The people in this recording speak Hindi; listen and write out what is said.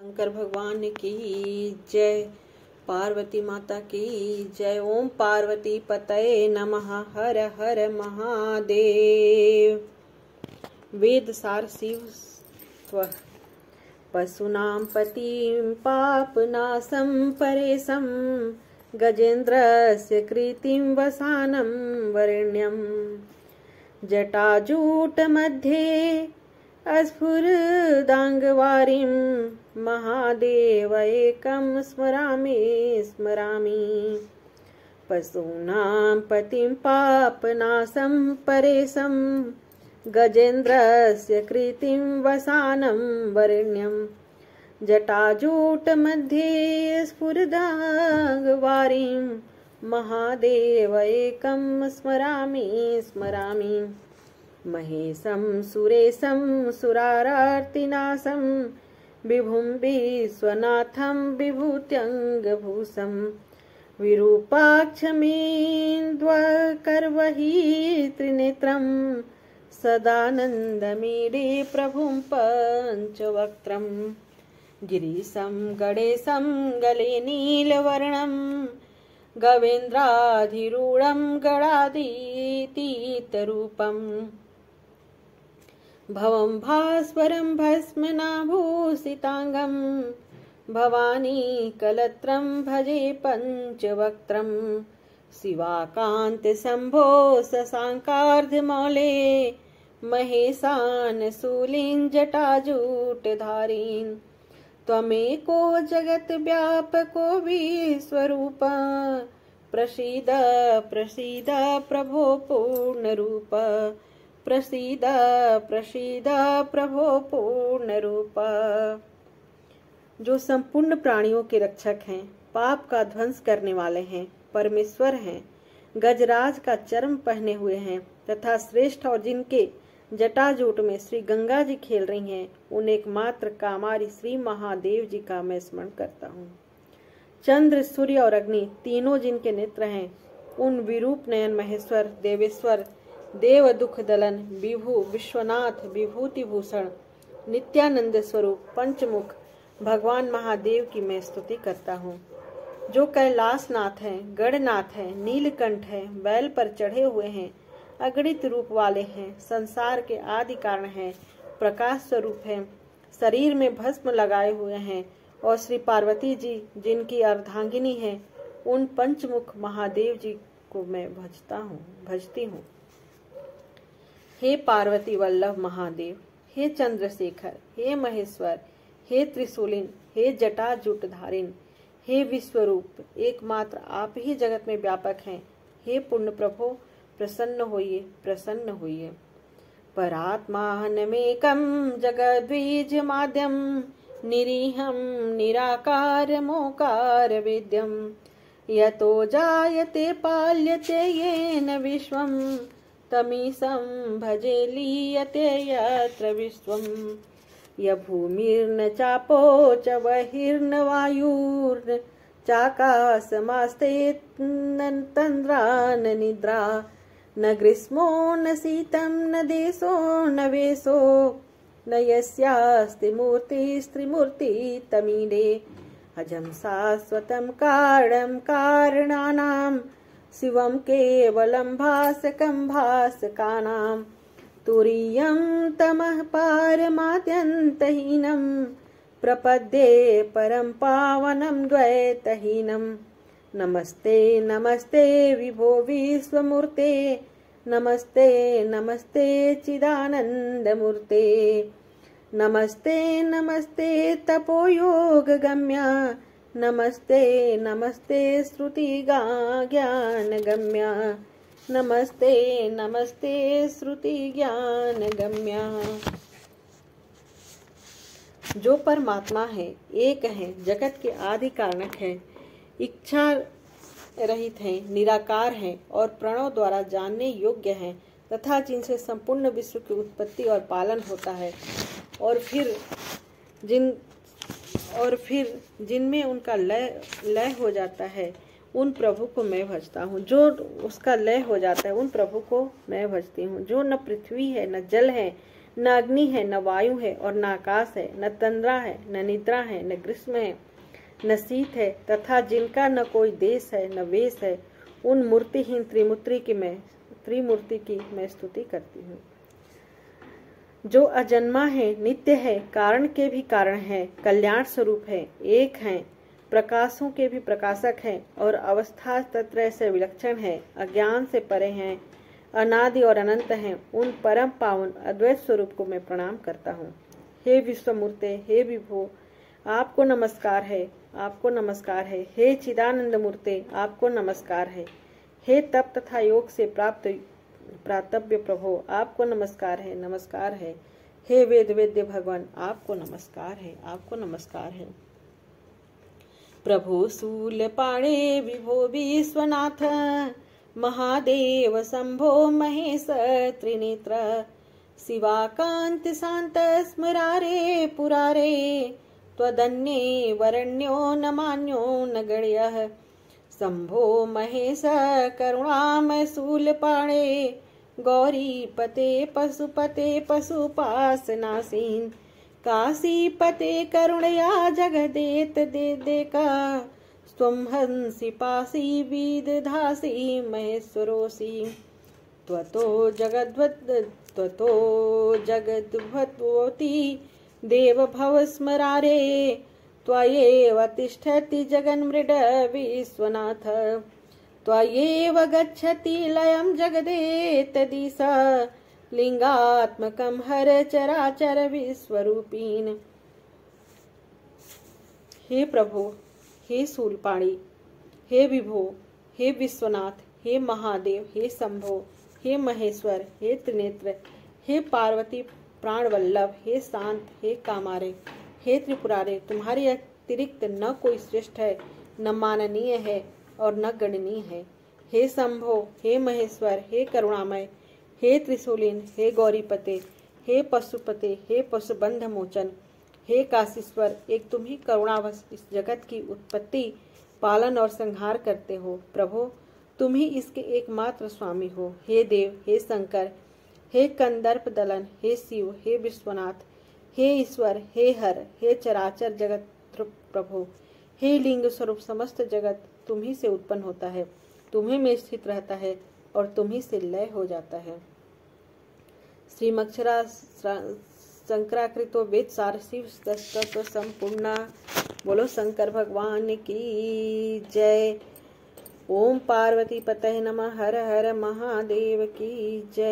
शंकर भगवान की जय, पार्वती माता की जय। ओम पार्वती पतये नमः। हर हर महादेव। वेद सार शिव स्व पशूनां पतिं पापनाशं परेशं गजेन्द्रस्य कृतिं वसानं वरेण्यं जटाजूटमध्ये स्फुरदाङ्गवारिं महादेव एकं स्मरामि स्मरामि। पशूनां पतिं पापनाशं परेशं गजेन्द्रस्य कृतिं वसानं वरेण्यं जटाजूटमध्ये स्फुरदाङ्गवारिं महादेव एकं स्मरामि स्मरामि। महेशं सुरेशं सुरारार्तिनाशं विभुं विश्वनाथं विभूत्यङ्गभूषं विरूपाक्षमेन्द्वकर्वहि त्रिनेत्रं सदानन्दमीडे प्रभुं पञ्चवक्त्रं गिरीशं गणेशं गले नीलवर्णं गवेन्द्राधिरूढं गणातीतरूपम् भवं भास्वरं भस्मनाभूषिताङ्गं भवानी कलत्रं भजे पञ्चवक्त्रं शिवाकान्तशम्भो शशाङ्कार्धमौले महेशान् शूलीन् जटाजूटधारीन् त्वमेको जगद्व्यापको विश्वरूप प्रसीद प्रसीद प्रभो पूर्णरूप प्रसीद प्रसीद प्रभो पूर्णरूप। जो संपूर्ण प्राणियों के रक्षक हैं, पाप का ध्वंस करने वाले हैं, परमेश्वर हैं, गजराज का चर्म पहने हुए हैं तथा श्रेष्ठ और जिनके जटाजूट में श्री गंगा जी खेल रही हैं, उन एकमात्र कामारी श्री महादेव जी का मैं स्मरण करता हूँ। चंद्र, सूर्य और अग्नि तीनों जिनके नेत्र हैं, उन विरूप नयन महेश्वर, देवेश्वर, देव दुख दलन, विभु, विश्वनाथ, विभूति भूषण, नित्यानंद स्वरूप, पंचमुख भगवान महादेव की मैं स्तुति करता हूँ। जो कैलाशनाथ हैं, गणनाथ हैं, नीलकंठ हैं, बैल पर चढ़े हुए हैं, अगणित रूप वाले हैं, संसार के आदि कारण हैं, प्रकाश स्वरूप हैं, शरीर में भस्म लगाए हुए हैं और श्री पार्वती जी जिनकी अर्धांगिनी हैं, उन पंचमुख महादेव जी को मैं भजती हूँ। हे पार्वती वल्लभ महादेव, हे चंद्रशेखर, हे महेश्वर, हे त्रिशूलिन, हे जटाजूटधारिन, हे विश्वरूप, एकमात्र आप ही जगत में व्यापक हैं। हे पुण्य प्रभो, प्रसन्न होइए, प्रसन्न होइए। परात्मानमेकं जगद्बीजमाद्यं निरीहं निराकारमोकार वेद्यं यतो जायते पाल्यते येन विश्वं तमीशं भजे लीयते यत्र विश्वं। य भूमिर्न चापो च बहिर्न वायुर्न चाकाशमास्ते न तन्द्रा न निद्रा न ग्रीष्मो न शीतं न देशो न वेशो न यस्यास्ति मूर्तिस्त्रिमूर्ति तमीडे अजं शाश्वतं कारणं कारणानां शिवं केवलं भासकं भासकानां तुरीयं तमः पारमाद्यन्तहीनं प्रपद्ये परं पावनं द्वैतहीनं। नमस्ते नमस्ते विभो विश्वमूर्ते नमस्ते नमस्ते चिदानन्दमूर्ते नमस्ते नमस्ते तपोयोगगम्या नमस्ते नमस्ते श्रुतिज्ञानगम्या नमस्ते नमस्ते श्रुतिज्ञानगम्या। जो परमात्मा है, एक है, जगत के आदि कारणक है, इच्छा रहित हैं, निराकार हैं और प्रणव द्वारा जानने योग्य हैं तथा जिनसे संपूर्ण विश्व की उत्पत्ति और पालन होता है और फिर जिनमें उनका लय हो जाता है, उन प्रभु को मैं भजता हूँ। जो उसका लय हो जाता है, उन प्रभु को मैं भजती हूँ। जो न पृथ्वी है, न जल है, न अग्नि है, न वायु है और न आकाश है, न तंद्रा है, न निद्रा है, न ग्रीष्म है, न शीत है, तथा जिनका न कोई देश है न वेश है, उन मूर्तिहीन त्रिमूर्ति की मैं स्तुति करती हूँ। जो अजन्मा है, नित्य है, कारण के भी कारण है, कल्याण स्वरूप है, एक है, प्रकाशों के भी प्रकाशक है और अवस्था तत्रय से विलक्षण है, अज्ञान से परे हैं, अनादि और अनंत हैं, उन परम पावन अद्वैत स्वरूप को मैं प्रणाम करता हूँ। हे विश्वमूर्ते, हे विभो, आपको नमस्कार है, आपको नमस्कार है। हे चिदानंद मूर्ते, आपको नमस्कार है। हे तप तथा योग से प्राप्त प्रातव्य प्रभो, आपको नमस्कार है, नमस्कार है। हे वेद वेद्य भगवान, आपको नमस्कार है, आपको नमस्कार है। प्रभु शूलपाणे विभो विश्वनाथ, महादेव शंभो महेश त्रिनेत्र, शिवाकांत शांत स्मरारे पुरारे, त्वदन्ये वरण्यो न मान्यो न गण्यः, शंभो महेश करुणामय शूलपाणे, गौरीपते पशुपते पशुपासनासीन, काशीपते करुणया जगदेत देका, त्वं हंसि पासी विदधासि महेश्वरोऽसि, त्वतो जगद्भवति देव भव स्मरारे, त्वयैव तिष्ठति जगन्मृड विश्वनाथ, त्वयैव गच्छति लयं जगदेतदिश, लिंगात्मकं हर चराचर विश्वरूपीन्। हे प्रभु, हे शूलपाणी, हे विभो, हे विश्वनाथ, हे महादेव, हे शंभो, हे महेश्वर, हे त्रिनेत्र, हे पार्वती प्राणवल्लभ, हे शांत, हे कामारे, हे त्रिपुरारे, तुम्हारे अतिरिक्त न कोई श्रेष्ठ है, न माननीय है और न गणनीय है। हे शंभो, हे महेश्वर, हे करुणामय, हे त्रिशूलिन, हे गौरीपते, हे पशुपते, हे पशुबंध मोचन, हे काशीश्वर, एक तुम ही करुणावश इस जगत की उत्पत्ति, पालन और संहार करते हो। प्रभु, तुम ही इसके एकमात्र स्वामी हो। हे देव, हे शंकर, हे कंदर्प दलन, हे शिव, हे विश्वनाथ, हे ईश्वर, हे हर, हे चराचर जगत प्रभु, हे लिंग स्वरूप समस्त जगत तुम ही से उत्पन्न होता है, तुम्ही में स्थित रहता है और तुम ही से लय हो जाता है। श्रीमक्षरा शंकराकृतो वेद सार शिव तत्व संपूर्ण। बोलो शंकर भगवान की जय। ओम पार्वती पतये नमः। हर हर महादेव की जय।